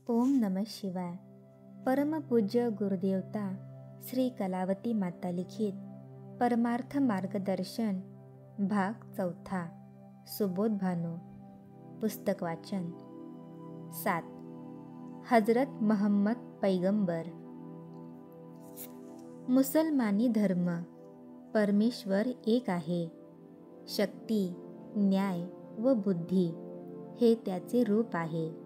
ओम नमः शिवाय. परमपूज्य गुरुदेवता श्री कलावती माता लिखित परमार्थ मार्गदर्शन भाग 4. सुबोध भानू. पुस्तक वाचन. 7. हजरत मोहम्मद पैगंबर. मुसलमानी धर्म. परमेश्वर एक आहे. शक्ती, न्याय व बुद्धी हे त्याचे रूप आहे.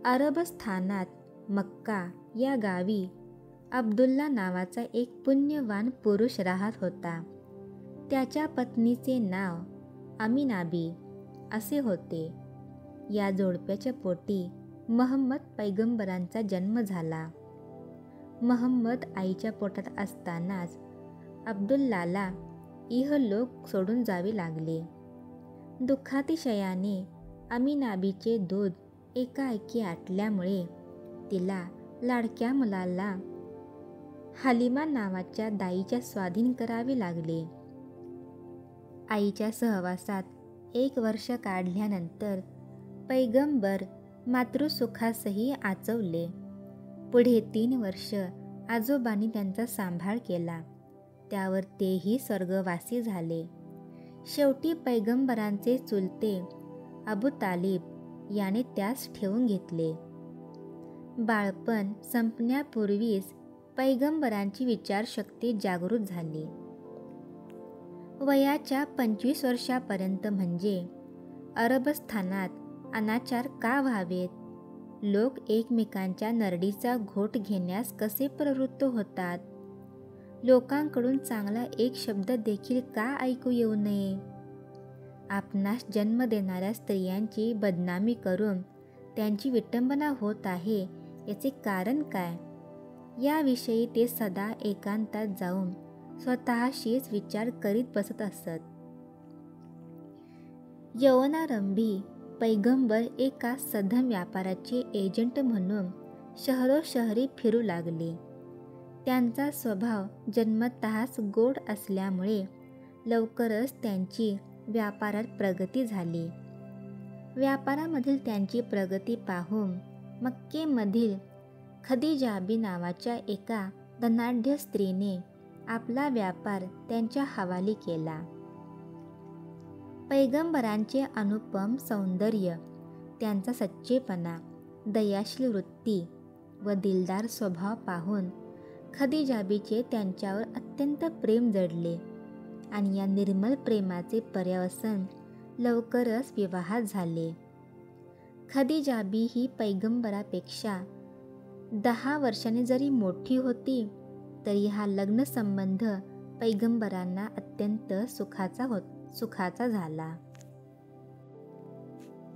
अरबस्थानात मक्का या गावी अब्दुल्ला नावाचा एक पुण्यवान पुरुष राहत होता. त्याच्या पत्नीचे नाव अमिनाबी असे होते. या जोडप्याच्या पोटी महम्मद पैगंबरांचा जन्म झाला. महम्मद आईच्या पोटात असतानाच अब्दुल्लाला इहलोक सोडून जावे लागले. दुःखातिशयाने अमिनाबीचे दूध एकाएकी आटल्यामुळे तिला लाडक्या मुलाला हालिमा नावाच्या दाईच्या स्वाधीन करावे लागले. आईच्या सहवासात 1 वर्ष काढल्यानंतर पैगंबर मातृसुखासही आचवले. पुढे 3 वर्ष आजोबांनी त्यांचा सांभाळ केला. त्यावर तेही स्वर्गवासी झाले. शेवटी पैगंबरांचे चुलते अबू तालिब याने त्यास ठेवून घेतले. बाळपण संपण्यापूर्वीच पैगंबरांची विचारशक्ती जागृत झाली. वयाच्या 25 वर्षापर्यंत म्हणजे अरबस्थानात अनाचार का व्हावेत? लोक एकमेकांच्या नरडीचा घोट घेण्यास कसे प्रवृत्त होतात? लोकांकडून चांगला एक शब्द देखील का ऐकू येऊ नये? आपणास जन्म देणाऱ्या स्त्रियांची बदनामी करून त्यांची विटंबना होत आहे, याचे कारण काय? याविषयी ते सदा एकांतात जाऊन स्वतःशीच विचार करीत बसत असत. यवनारंभी पैगंबर एका सधन व्यापाराचे एजंट म्हणून शहरोशहरी फिरू लागले. त्यांचा स्वभाव जन्मतःच गोड असल्यामुळे लवकरच त्यांची व्यापारात प्रगती झाली. व्यापारामधील त्यांची प्रगती पाहून मक्केमधील खदिजाबी नावाच्या एका धनाढ्य स्त्रीने आपला व्यापार त्यांच्या हवाली केला. पैगंबरांचे अनुपम सौंदर्य, त्यांचा सच्चेपणा, दयाशील वृत्ती व दिलदार स्वभाव पाहून खदिजाबीचे त्यांच्यावर अत्यंत प्रेम जडले आणि या निर्मल प्रेमाचे पर्यवसन लवकरच विवाहात झाले. खदिजाबी ही पैगंबरापेक्षा 10 वर्षांनी जरी मोठी होती तरी हा लग्न संबंध पैगंबरांना अत्यंत सुखाचा झाला.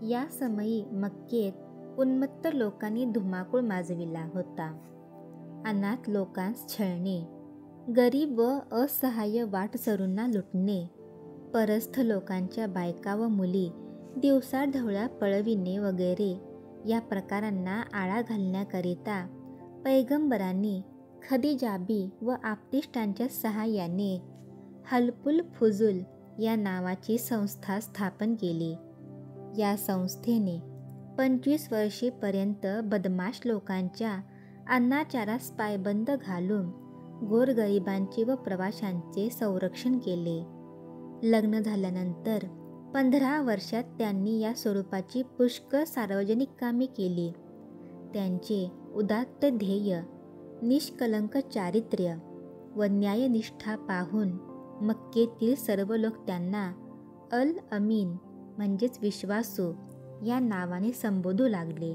या समयी मक्केत उन्मत्त लोकांनी धुमाकूळ माजविला होता. अनाथ लोकांस छळणे, गरीब व असहाय्य वाटसरूंना लुटणे, परस्थ लोकांच्या बायका व मुली दिवसाढवळ्या पळविणे वगैरे या प्रकारांना आळा घालण्याकरिता पैगंबरांनी खदिजाबी व आप्तेष्टांच्या सहाय्याने हल्फुल फुजूल या नावाची संस्था स्थापन केली. या संस्थेने 25 वर्षेपर्यंत बदमाश लोकांच्या अनाचारास पायबंद घालून गोरगरिबांचे व प्रवाशांचे संरक्षण केले. लग्न झाल्यानंतर 15 वर्षात त्यांनी या स्वरूपाची पुष्कळ सार्वजनिक कामे केली. त्यांचे उदात्त ध्येय, निष्कलंक चारित्र्य व न्यायनिष्ठा पाहून मक्केतील सर्व लोक त्यांना अल अमीन म्हणजेच विश्वासू या नावाने संबोधू लागले.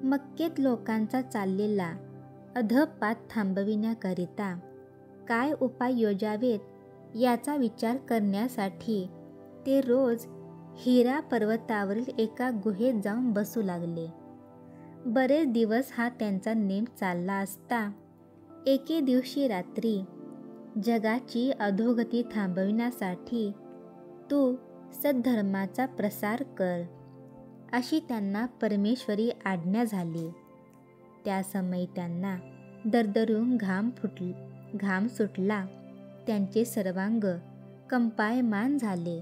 मक्केत लोकांचा चाललेला अधःपात थांबविण्याकरिता काय उपाय योजावेत याचा विचार करण्यासाठी ते रोज हिरा पर्वतावरील एका गुहेत जाऊन बसू लागले. बरेच दिवस हा त्यांचा नेम चालला असता एके दिवशी रात्री, जगाची अधोगती थांबविण्यासाठी तू सद्धर्माचा प्रसार कर, अशी त्यांना परमेश्वरी आज्ञा झाली. त्या समयी त्यांना दरदरून घाम सुटला. त्यांचे सर्वांग कंपायमान झाले.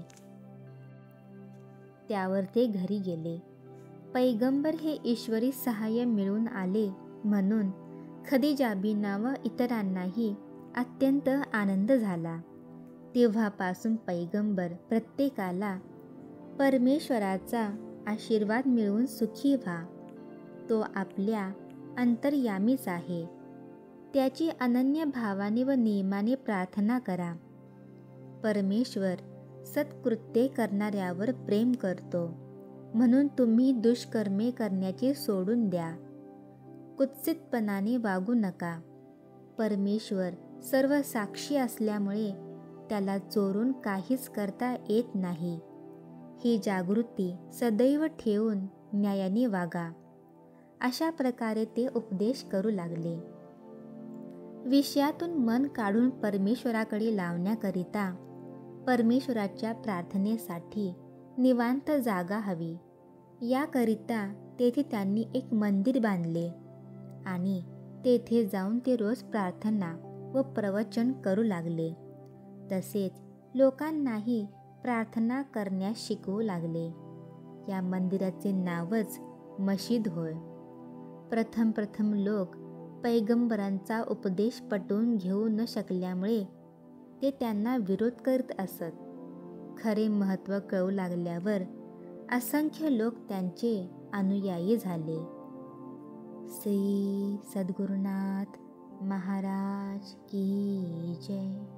त्यावर ते घरी गेले. पैगंबर हे ईश्वरी सहाय्य मिळून आले म्हणून खदिजाबींना व इतरांनाही अत्यंत आनंद झाला. तेव्हापासून पैगंबर प्रत्येकाला परमेश्वराचा आशीर्वाद मिळवून सुखी व्हा. तो आपल्या अंतर्यामीच आहे. त्याची अनन्य भावाने व नियमाने प्रार्थना करा. परमेश्वर सत्कृत्ये करणाऱ्यावर प्रेम करतो, म्हणून तुम्ही दुष्कर्मे करण्याचे सोडून द्या. कुत्सितपणाने वागू नका. परमेश्वर सर्व साक्षी असल्यामुळे त्याला चोरून काहीच करता येत नाही. ही जागृती सदैव ठेवून न्यायाने वागा. अशा प्रकारे ते उपदेश करू लागले. विषयातून मन काढून परमेश्वराकडे लावण्याकरिता परमेश्वराच्या प्रार्थनेसाठी निवांत जागा हवी. याकरिता तेथे त्यांनी एक मंदिर बांधले आणि तेथे जाऊन ते रोज प्रार्थना व प्रवचन करू लागले. तसेच लोकांनाही प्रार्थना करण्यास शिकवू लागले. या मंदिराचे नावच मशीद होय. प्रथम लोक पैगंबरांचा उपदेश पटवून घेऊ न शकल्यामुळे ते त्यांना विरोध करीत असत. खरे महत्त्व कळू लागल्यावर असंख्य लोक त्यांचे अनुयायी झाले. श्री सद्गुरुनाथ महाराज की जय.